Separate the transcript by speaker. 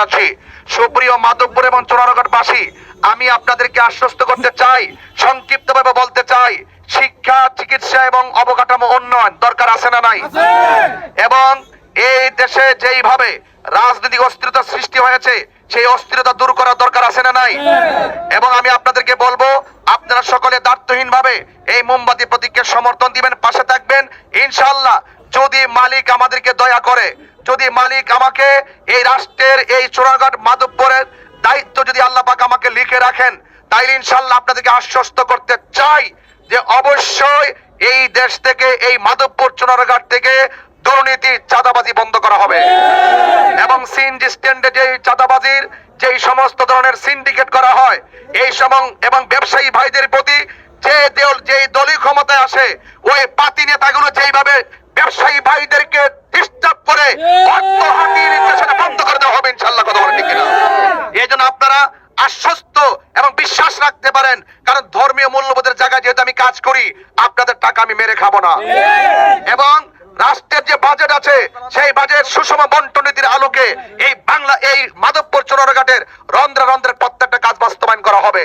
Speaker 1: জানাচ্ছি। সুপ্রিয় মাধবপুর এবং চুনারঘাটবাসী, আমি আপনাদেরকে আশ্বস্ত করতে চাই, সংক্ষিপ্তভাবে বলতে চাই, শিক্ষা, চিকিৎসা এবং অবকাঠামো উন্নয়ন দরকার আছে না নাই? এবং এই দেশে যেইভাবে রাজনৈতিক অস্থিরতা সৃষ্টি হয়েছে, সেই অস্থিরতা দূর করার দরকার আছে না নাই? এবং আমি আপনাদেরকে বলবো, আপনারা সকলে দায়িত্বহীন ভাবে এই মোমবাতি প্রতীককে সমর্থন দিবেন, পাশে থাকবেন ইনশাআল্লাহ। যদি মালিক আমাদেরকে দয়া করে, যদি মালিক আমাকে এই রাষ্ট্রের এই চুনারঘাট মাধবপুরের দায়িত্ব যদি আল্লাহ পাক আমাকে লিখে রাখেন, তাইলে ইনশাআল্লাহ আপনাদেরকে আশ্বস্ত করতে চাই যে অবশ্যই এই দেশ থেকে, এই মাধবপুর চুনারঘাট থেকে দুর্নীতি, চাঁদাবাজি বন্ধ করা হবে। এবং সিএনজি স্ট্যান্ডে যে চাঁদাবাজির যেই সমস্ত ধরনের সিন্ডিকেট করা হয়, এই সময় এবং ব্যবসায়ী ভাইদের প্রতি যেই দলীয় ক্ষমতায় আসে, ওই পাতি নেতাগুলো যেইভাবে ব্যবসায়ী ভাইদেরকে ডিস্টার্ব করে অর্থ হাতিয়ে নিচ্ছে, সেটা বন্ধ করে দেওয়া হবে ইনশাআল্লাহ। কথা বলেন ঠিক কিনা? এই জন্য আপনারা আশ্বস্ত এবং বিশ্বাস রাখতে পারেন, কারণ ধর্মীয় মূল্যবোধের জায়গায় যেহেতু আমি কাজ করি, আপনাদের টাকা আমি মেরে খাবো না। এবং রাষ্ট্রের যে বাজেট আছে, সেই বাজেট সুষম বন্টন নীতির আলোকে এই মাধবপুর চুনারঘাটের রন্ধ্রে রন্ধ্রে প্রত্যেকটা কাজ বাস্তবায়ন করা হবে।